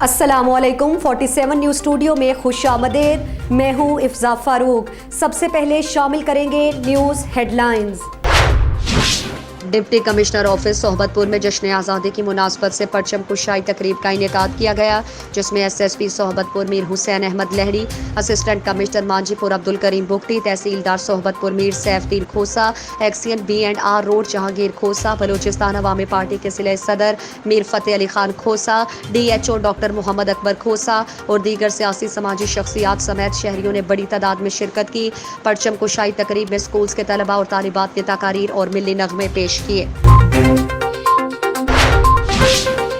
अस्सलाम वालेकुम 47 news studio में खुश आमदेद। मैं हूँ इफ्जा फारूक। सबसे पहले शामिल करेंगे news headlines. Deputy commissioner office Sohbatpur में जश्न आज़ादी की मुनासबत से परचम कुशाई तकरीब का इनेकाद किया गया, जिसमें SSP सोहबतपुर मीर हुसैन अहमद लहरी, असिस्टेंट कमिश्नर मांझीपुर अब्दुल करीम बुगटी, तहसीलदार सोहबतपुर मीर सैफुद्दीन खोसा, एक्सियन B&R रोड जहांगीर खोसा, बलूचिस्तान अवामी पार्टी के जिले सदर मीर फतेह अली खान खोसा, DHO डॉक्टर मोहम्मद अकबर खोसा और दीगर सियासी समाजी शख्सियात समेत शहरियों ने बड़ी तादाद में शिरकत की। परचम कुशाई तकरीब में स्कूल्स के तलबा और तालिबात ने तकारीर और मिली नगमे पेश किए।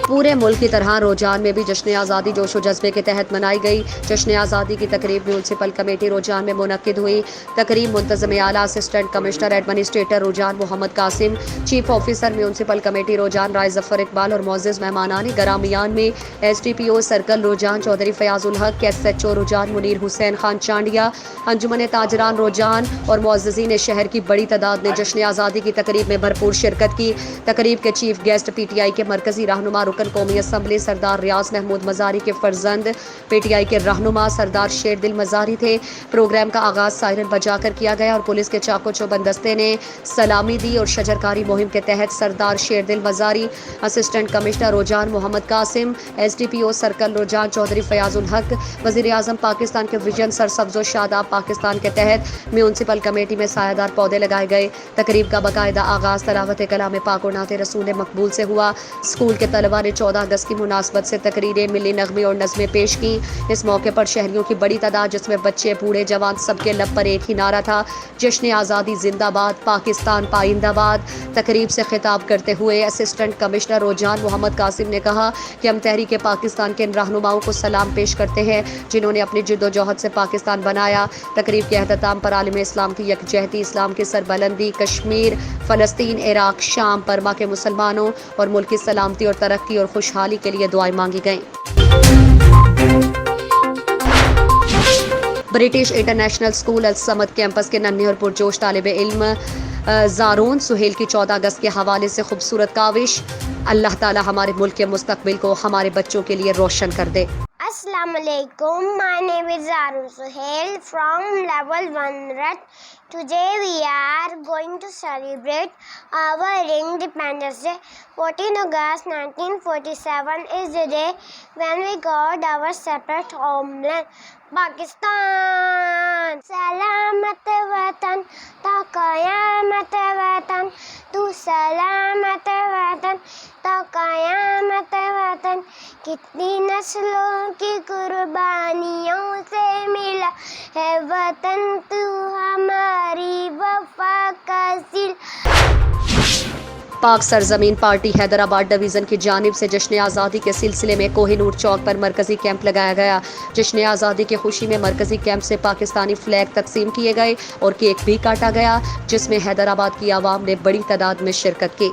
पूरे मुल्क की तरह रोजान में भी जश्न आज़ादी जोश व जज्बे के तहत मनाई गई। जश्न आज़ादी की तकरीब म्यूनसिपल कमेटी रोजान में मुनक्किद हुई। तकरीब मुंतज़िम आला assistant commissioner administrator Rojhan Mohammad Qasim, chief officer municipal committee Rojhan Rai Zafar Iqbal और मोअज़्ज़िज़ मेहमानान गरामियान में SDPO सर्कल रोजान चौधरी फयाजुल हक, SHO रोजान मुनीर हुसैन खान चांडिया, अंजुमन ताजरान रोजान और मोअज़्ज़िज़ीन शहर की बड़ी तादाद ने जश्न आज़ादी की तकरीब में भरपूर शिरकत की। तकरीब के चीफ गेस्ट PTI के मरकजी रहनुमा कौमी असम्बली सरदार रियाज महमूद मजारी के फर्जंद PTI के रहनुमा सरदार शेर दिल मजारी थे। प्रोग्राम का आगाज सायरन बजाकर किया गया और पुलिस के चाको चौबंद दस्ते ने सलामी दी और शजरकारी मुहिम के तहत सरदार शेर दिल मजारी, असिस्टेंट कमिश्नर रोजान मोहम्मद कासिम, SDPO सर्कल रोजान चौधरी फयाजुल हक, वज़ीर आज़म पाकिस्तान के विजन सरसब्ज़ो शादाब पाकिस्तान के तहत म्यूनसिपल कमेटी में सायादार पौधे लगाए गए। तकरीब का बाकायदा आगाज तलावत कलाम पाक और नाते रसूल मकबूल से हुआ। स्कूल के तलबा ने 14 अगस्त की मुनासबत से तकरीरें, मिली नगमे और नज़में पेश की। इस मौके पर शहरियों की बड़ी तादाद, जिसमें बच्चे बूढ़े जवान, सबके लब पर एक ही नारा था, जश्न आज़ादी जिंदाबाद, पाकिस्तान पाइंदाबाद। तकरीब से खिताब करते हुए असिस्टेंट कमिश्नर रोजान मोहम्मद कासिम ने कहा कि हम तहरीक पाकिस्तान के इन रहनुमाओं को सलाम पेश करते हैं जिन्होंने अपनी जिद्दोजहद से पाकिस्तान बनाया। तकरीब के अहतमाम पर आलम इस्लाम की यकजहती, इस्लाम की सरबलंदी, कश्मीर, फ़लस्तीन, इराक, शाम, बर्मा के मुसलमानों और मुल्क की सलामती और तरक्की और खुशहाली के लिए दुआएं मांगी गईं। ब्रिटिश इंटरनेशनल स्कूल अल समद कैंपस के नन्हे और पुरजोश तालिब इल्म ज़ारोन सुहेल की 14 अगस्त के हवाले से खूबसूरत काविश। अल्लाह ताला हमारे मुल्क के मुस्तकबिल को हमारे बच्चों के लिए रोशन कर दे। Assalamu alaikum. My name is Zarun Suhail from level 1 RET. Today we are going to celebrate our Independence Day. 14 August 1947 is the day when we got our separate homeland, Pakistan. Salamat watan, ta qayamat watan, tu salamat watan, ta qayamat watan. कितनी नस्लों की कुर्बानियों से मिला है वतन, तू हमारी वफा का सिल। पाक सरजमीन पार्टी हैदराबाद डिवीज़न की जानिब से जश्न आज़ादी के सिलसिले में कोहिनूर चौक पर मरकजी कैंप लगाया गया। जश्न आज़ादी की खुशी में मरकजी कैंप से पाकिस्तानी फ्लैग तकसीम किए गए और केक भी काटा गया, जिसमें हैदराबाद की आवाम ने बड़ी तादाद में शिरकत की।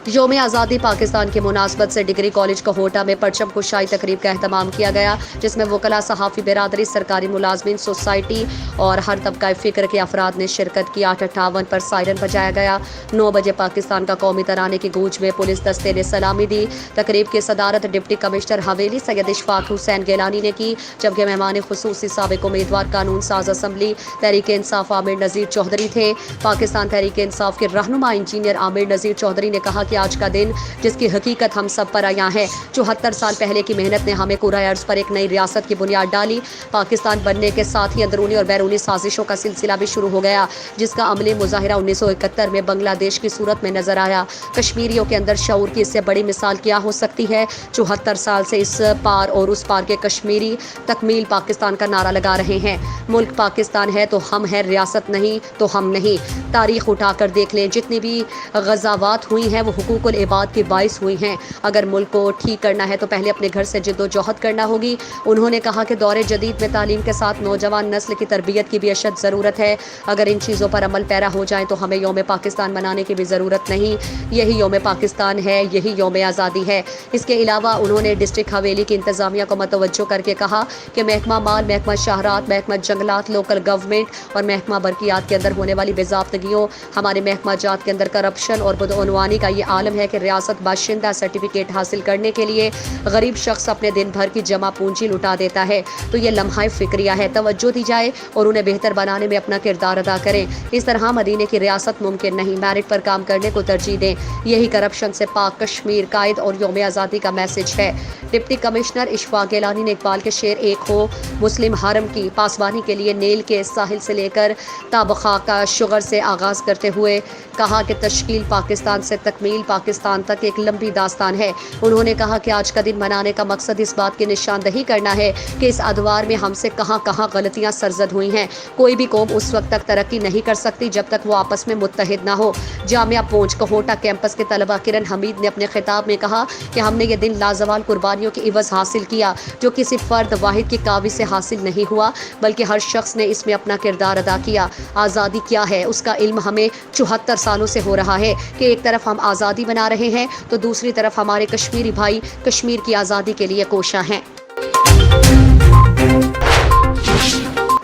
योम आज़ादी पाकिस्तान की मुनासबत से डिग्री कॉलेज कोहोटा में परचम कुशाई तकरीब का एहतमाम किया गया, जिसमें वकला, सहाफ़ी बिरादरी, सरकारी मुलाजमीन, सोसाइटी और हर तबका फ़िक्र के अफराद ने शिरकत की। 8:58 पर सायरन बजाया गया। 9 बजे पाकिस्तान का कौमी तराने की गूंज में पुलिस दस्ते ने सलामी दी। तकरीब की सदारत डिप्टी कमिश्नर हवेली सैयद इशफाक हुसैन गैलानी ने की, जबकि मेहमान खुसूसी साबिक उम्मीदवार कानून साज असम्बली तहरीक इंसाफ आमिर नज़ीर चौधरी थे। पाकिस्तान तहरीक इंसाफ के रहनुमा इंजीनियर आमिर नज़ीर चौधरी ने कहा कि आज का दिन जिसकी हकीकत हम सब पर आया है। 74 साल पहले की मेहनत ने हमें कुराए अर्ज़ पर एक नई रियासत की बुनियाद डाली। पाकिस्तान बनने के साथ ही अंदरूनी और बैरूनी साजिशों का सिलसिला भी शुरू हो गया, जिसका अमली मुजाहिरा 1971 में बांग्लादेश की सूरत में नजर आया। कश्मीरियों के अंदर शऊर की इससे बड़ी मिसाल क्या हो सकती है। 74 साल से इस पार और उस पार के कश्मीरी तकमील पाकिस्तान का नारा लगा रहे हैं। मुल्क पाकिस्तान है तो हम हैं, रियासत नहीं तो हम नहीं। तारीख उठाकर देख लें, जितनी भी गज़ावात हुई हैं वो हुकूकुल इबाद की बाइस हुई हैं। अगर मुल्क को ठीक करना है तो पहले अपने घर से जिद्दोजहद करना होगी। उन्होंने कहा कि दौरे जदीद में तालीम के साथ नौजवान नस्ल की तरबियत की भी अशद ज़रूरत है। अगर इन चीज़ों पर अमल पैरा हो जाए तो हमें यौम पाकिस्तान मनाने की भी ज़रूरत नहीं। यही यौम पाकिस्तान है, यही यौम आज़ादी है। इसके अलावा उन्होंने डिस्ट्रिक्ट हवेली की इंतज़ामिया को मतवज्जो करके कहा कि महकमा माल, महकमा शहरात, महकमा जंगलात, लोकल गवर्नमेंट और महकमा बरकियात के अंदर होने वाली बेज़ाब्तगियों, हमारे महकमा जात के अंदर करप्शन और बदअनवानी का ये عالم ہے کہ ریاست باشندہ سرٹیفکیٹ حاصل کرنے کے لیے غریب شخص اپنے دن بھر کی جمع پونجی لٹا دیتا ہے، تو یہ لمحہ فکریہ ہے، توجہ دی جائے اور انہیں بہتر بنانے میں اپنا کردار ادا کریں۔ اس طرح مدینے کی ریاست ممکن نہیں، میرٹ پر کام کرنے کو ترجیح دیں، یہی کرپشن سے پاک کشمیر قائد اور یوم آزادی کا میسج ہے۔ ڈپٹی کمشنر اشفاق گیلانی نے اقبال کے شعر ایک ہو مسلم حرم کی پاسبانی کے لیے نیل کے ساحل سے لے کر تابخا کا شغر سے آغاز کرتے ہوئے کہا کہ تشکیل پاکستان سے تکمیل پاکستان تک ایک لمبی داستان ہے۔ انہوں نے کہا کہ آج کا دن منانے کا مقصد اس بات کی نشاندہی کرنا ہے کہ اس ادوار میں ہم سے کہاں کہاں غلطیاں سرزد ہوئی ہیں۔ کوئی بھی قوم اس وقت تک ترقی نہیں کر سکتی جب تک وہ آپس میں متحد نہ ہو۔ جامعہ پونچھ کوہوٹا کیمپس کے طلبہ کرن حمید نے اپنے خطاب میں کہا کہ ہم نے یہ دن لازوال قربانیوں کی عوض حاصل کیا، جو کسی فرد واحد کی کاوش سے حاصل نہیں ہوا بلکہ ہر شخص نے اس میں اپنا کردار ادا کیا۔ آزادی کیا ہے اس کا علم ہمیں 74 سالوں سے ہو رہا ہے کہ ایک طرف ہم آزادی بنا رہے ہیں تو دوسری طرف ہمارے کشمیری بھائی کشمیر کی آزادی کے لیے کوشاں ہیں۔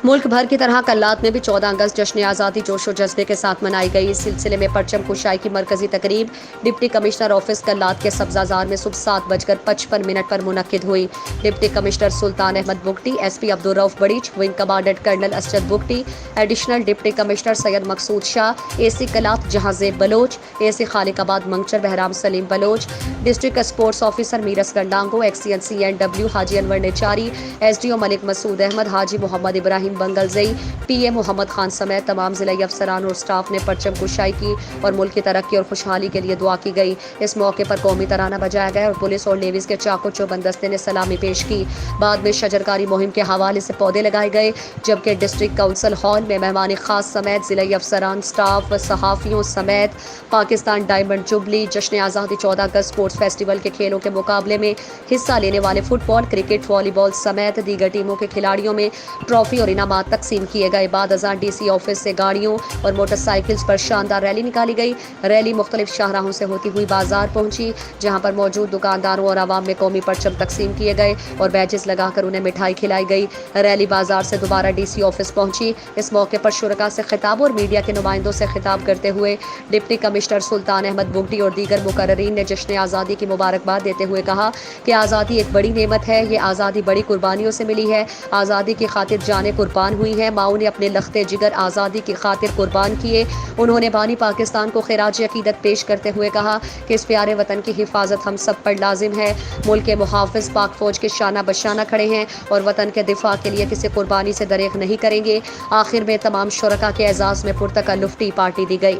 ملک بھر کی طرح کلات میں بھی 14 اگست جشن آزادی جوش و جذبے کے ساتھ منائی گئی۔ اس سلسلے میں پرچم کشائی کی مرکزی تقریب ڈپٹی کمشنر آفس کلات کے سبزہ زار میں صبح 7:55 پر منعقد ہوئی۔ Deputy commissioner Sultan Ahmed Bugti, S P Abdul Rauf Barech, wing commandant colonel Asjad Bugti, additional deputy commissioner Syed Maqsood Shah, A C Kalat Jahanzeb Baloch, A C Khaliqabad Mangochar Bahram Saleem Baloch, district sports officer میرس گنڈانگو، ایکسین CNW حاجی انور نیچاری، SDO ملک مسعود احمد، حاجی محمد ابراہیم بنگل زئی، PA محمد خان سمیت تمام ضلعی افسران اور سٹاف نے پرچم کشائی کی اور ملک کی ترقی اور خوشحالی کے لیے دعا کی گئی۔ اس موقع پر قومی ترانہ بجایا گیا اور پولیس اور نیویز کے چاقو چوبند دستے نے سلامی پیش کی۔ بعد میں شجرکاری مہم کے حوالے سے پودے لگائے گئے، جبکہ ڈسٹرکٹ کونسل ہال میں مہمان خاص سمیت ضلعی افسران، سٹاف، صحافیوں سمیت پاکستان ڈائمنڈ جوبلی جشن آزادی 14 اگست اسپورٹس فیسٹیول کے کھیلوں کے مقابلے میں حصہ لینے والے فٹ بال، کرکٹ، والی بال سمیت دیگر ٹیموں کے کھلاڑیوں میں ٹرافی اور انعامات تقسیم کیے گئے۔ بعد ازاں DC آفس سے گاڑیوں اور موٹر سائیکلز پر شاندار ریلی نکالی گئی۔ ریلی مختلف شاہراہوں سے ہوتی ہوئی بازار پہنچی، جہاں پر موجود دکانداروں اور عوام میں قومی پرچم تقسیم کیے گئے اور بیجز لگا کر انہیں مٹھائی کھلائی گئی۔ ریلی بازار سے دوبارہ DC آفس پہنچی۔ اس موقع پر شرکاء سے خطاب اور میڈیا کے نمائندوں سے خطاب کرتے ہوئے ڈپٹی کمشنر سلطان احمد بگٹی اور دیگر مقررین نے جشن آزادی کی مبارکباد دیتے ہوئے کہا کہ آزادی ایک بڑی نعمت ہے، یہ آزادی بڑی قربانیوں سے ملی ہے۔ آزادی کی خاطر جانیں قربان ہوئی ہیں، ماؤں نے اپنے لختے جگر آزادی کی خاطر قربان کیے۔ انہوں نے بانی پاکستان کو خراج عقیدت پیش کرتے ہوئے کہا کہ اس پیارے وطن کی حفاظت ہم سب پر لازم ہے۔ ملک کے محافظ پاک فوج کے شانہ بشانہ کھڑے ہیں اور وطن کے دفاع کے لیے کسی قربانی سے دریغ نہیں کریں گے۔ آخر میں تمام شرکاء کے اعزاز میں پرتکلف ٹی پارٹی دی گئی۔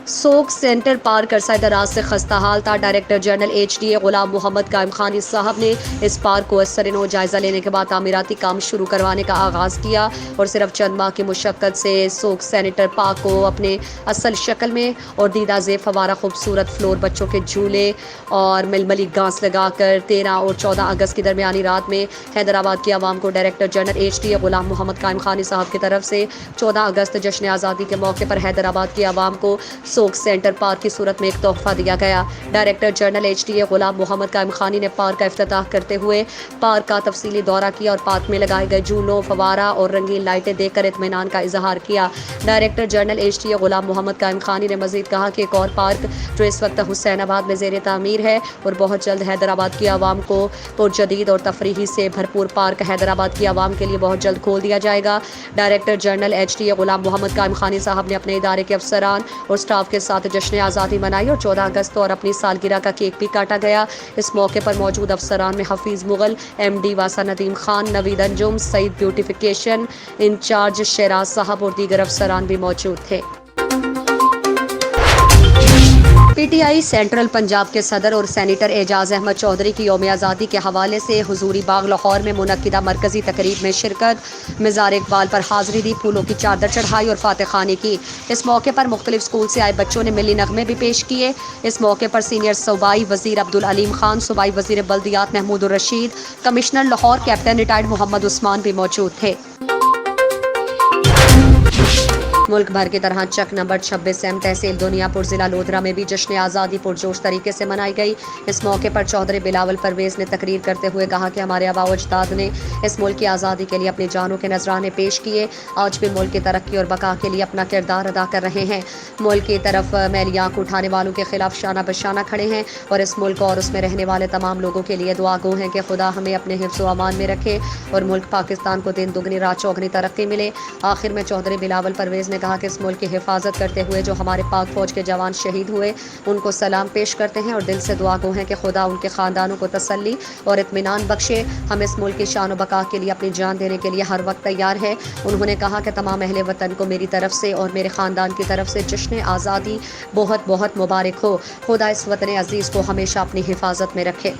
سوک سینٹر پارک عرصہ دراز سے خستہ حال تھا۔ ڈائریکٹر جنرل HDA غلام محمد قائم خانی صاحب نے اس پارک کو اثر نو جائزہ لینے کے بعد تعمیراتی کام شروع کروانے کا آغاز کیا اور صرف چند ماہ کی مشقت سے سوک سینٹر پارک کو اپنے اصل شکل میں اور دیدہ زیب فوارہ خوبصورت فلور، بچوں کے جھولے اور ململی گھاس لگا کر 13 اور 14 اگست کی درمیانی رات میں حیدرآباد کی عوام کو ڈائریکٹر جنرل HDA غلام محمد قائم خانی صاحب کی طرف سے 14 اگست جشن آزادی کے موقع پر حیدرآباد کی عوام کو سوک سینٹر پارک کی صورت میں ایک تحفہ دیا گیا۔ ڈائریکٹر جنرل HDA غلام محمد قائم خانی نے پارک کا افتتاح کرتے ہوئے پارک کا تفصیلی دورہ کیا اور پارک میں لگائے گئے جھولوں، فوارہ اور رنگین لائٹیں دیکھ کر اطمینان کا اظہار کیا۔ ڈائریکٹر جنرل HDA غلام محمد قائم خانی نے مزید کہا کہ ایک اور پارک جو اس وقت حسین آباد میں زیر تعمیر ہے اور بہت جلد حیدرآباد کی عوام کو پرجدید اور تفریحی سے بھرپور پارک حیدرآباد کی عوام کے لیے بہت جلد کھول دیا جائے گا۔ ڈائریکٹر جنرل HDA غلام محمد قائم خانی صاحب نے اپنے ادارے کے افسران اور سٹاف کے ساتھ جشن آزادی منائی اور 14 اگست اور اپنی سالگرہ کا کیک بھی کاٹا گیا۔ اس موقع پر موجود افسران میں حفیظ مغل، MD واسا ندیم خان، نوید انجم، سعید بیوٹیفیکیشن انچارج شیراز صاحب اور دیگر افسران بھی موجود تھے۔ PTI سینٹرل پنجاب کے صدر اور سینیٹر اعجاز احمد چودھری کی یوم آزادی کے حوالے سے حضوری باغ لاہور میں منعقدہ مرکزی تقریب میں شرکت، مزار اقبال پر حاضری دی، پھولوں کی چادر چڑھائی اور فاتح خوانی کی۔ اس موقع پر مختلف اسکول سے آئے بچوں نے ملی نغمے بھی پیش کیے۔ اس موقع پر سینئر صوبائی وزیر عبدالعلیم خان، صوبائی وزیر بلدیات محمود الرشید، commissioner Lahore captain retired Muhammad Usman بھی موجود تھے۔ मुल्क भर की तरह चक नंबर 26 एम तहसील दुनियापुर जिला लोधरा में भी जश्न आज़ादी पुरजोश तरीके से मनाई गई। इस मौके पर चौधरी बिलावल परवेज ने तकरीर करते हुए कहा कि हमारे आबा अजदाद ने इस मुल्क की आज़ादी के लिए अपनी जानों के नजराने पेश किए, आज भी मुल्क की तरक्की और बका के लिए अपना किरदार अदा कर रहे हैं। मुल्क की तरफ मैली आंख उठाने वालों के खिलाफ शाना बशाना खड़े हैं और इस मुल्क और उसमें रहने वाले तमाम लोगों के लिए दुआ गो हैं कि खुदा हमें अपने हिफ्ज़ व अमान में रखे और मुल्क पाकिस्तान को दिन दुगनी रात चौगनी तरक्की मिले। आखिर में चौधरी बिलावल परवेज ने कहा कि इस मुल्क की हिफाजत करते हुए जो हमारे पाक फौज के जवान शहीद हुए उनको सलाम पेश करते हैं और दिल से दुआ गो हैं कि खुदा उनके ख़ानदानों को तसल्ली और इत्मीनान बख्शे। हम इस मुल्क की शान व बका के लिए अपनी जान देने के लिए हर वक्त तैयार है। उन्होंने कहा कि तमाम अहले वतन को मेरी तरफ से और मेरे ख़ानदान की तरफ से जश्न आज़ादी बहुत बहुत मुबारक हो। खुदा इस वतन अज़ीज़ को हमेशा अपनी हिफाजत में रखे।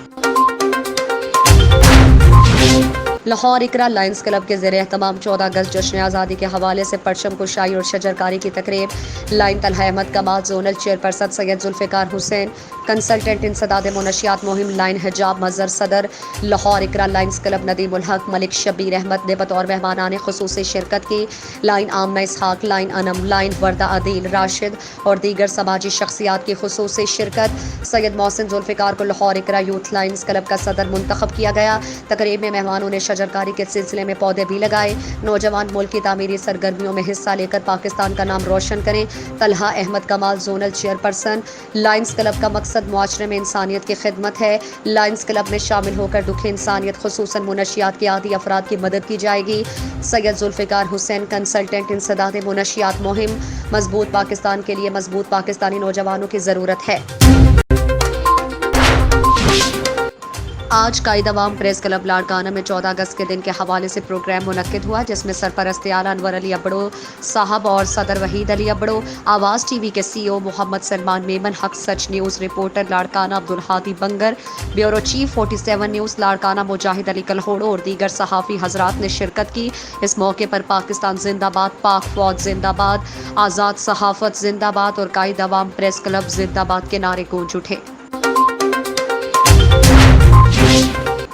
लाहौर इकरा लायंस क्लब के ज़रिए तमाम 14 अगस्त जश्न आज़ादी के हवाले से परचम कुशाई और शजरकारी की तकरीब। Line Talha Ahmed Kamal, zonal chairperson Syed Zulfiqar Hussain, consultant इंसदाद मुनशियात मुहिम लाइन हिजाब मज़र सदर लाहौर इकरा लायंस क्लब नदीम उल हक मलिक शबीर अहमद ने बतौर मेहमानान खुसूसी शिरकत की। लाइन आमना इसहाक, लाइन अनम, लाइन वर्दा अदील राशिद और दीगर समाजी शख्सियात की खुसूसी शिरकत। सैयद मोहसिन जुल्फ़िकार को लाहौर इकरा यूथ लायंस क्लब का सदर मुंतखब किया गया। तकरीब में मेहमानों ने शजरकारी के सिलसिले में पौधे भी लगाए। नौजवान मुल्क की तामीरी सरगर्मियों में हिस्सा लेकर पाकिस्तान का नाम रोशन करें। Talha Ahmed Kamal, zonal chairperson, Lions club का मकसद मुआशरे में इंसानियत की खिदमत है। लायंस क्लब में शामिल होकर दुखी इंसानियत खुसूसन मुनशियात के आदी अफराद की मदद की जाएगी। सैयद जुल्फ़िकार हुसैन, कंसल्टेंट इंसदाद मुनशियात मुहिम, मजबूत पाकिस्तान के लिए मजबूत पाकिस्तानी नौजवानों की ज़रूरत है। आज कायद अवाम प्रेस क्लब लाड़काना में 14 अगस्त के दिन के हवाले से प्रोग्राम मुनक्किद हुआ, जिसमें सरपरस्त आला अनवर अली अबड़ो साहब और सदर वहीद अली अबड़ो, आवाज़ टीवी के CEO Mohammad Salman Memon, Haq Sach news reporter Larkana Abdul Hadi Bangar, bureau chief 47 news Larkana Mujahid Ali Kalhoro और दीगर सहाफ़ी हजरात ने शिरकत की। इस मौके पर पाकिस्तान जिंदाबाद, पाक फौज जिंदाबाद, आज़ाद सहाफ़त जिंदाबाद और कायद अवाम प्रेस क्लब जिंदाबाद के नारे गूंज उठे।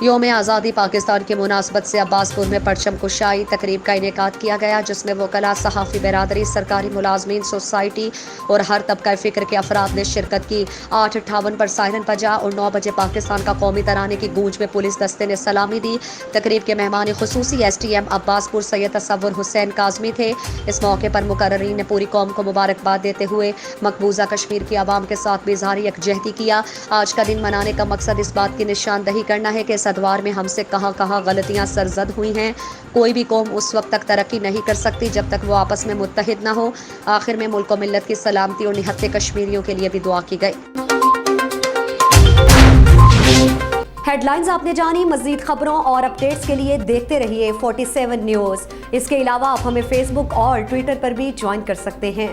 योम आज़ादी पाकिस्तान की मुनासबत से अब्बासपुर में परचम कुशाई तकरीब का इनेकाद किया गया, जिसमें वकला, सहाफ़ी बरादरी, सरकारी मुलाजमीन, सोसाइटी और हर तबका फ़िक्र के अफराद ने शिरकत की। 8:58 पर सायरन बजा और 9 बजे पाकिस्तान का कौमी तराने की गूंज में पुलिस दस्ते ने सलामी दी। तकरीब के मेहमान खुसूसी STM अब्बासपुर सैयद तसव्वुर हुसैन काज़मी थे। इस मौके पर मुकर्ररीन ने पूरी कौम को मुबारकबाद देते हुए मकबूजा कश्मीर की आवाम के साथ भी इज़हार यकजहती किया। आज का दिन मनाने का मकसद इस बात की निशानदही करना है कि अदवार में हमसे कहाँ गलतियां सरजद हुई हैं। कोई भी कौम उस वक्त तक तरक्की नहीं कर सकती जब तक वो आपस में मुत्तहिद ना हो। आखिर में मुल्क व मिल्लत की सलामती और निहत्ते कश्मीरियों के लिए भी दुआ की गई। हेडलाइंस आपने जानी। मज़ीद खबरों और अपडेट्स के लिए देखते रहिए 47 न्यूज़। इसके अलावा आप हमें फेसबुक और ट्विटर पर भी ज्वाइन कर सकते हैं।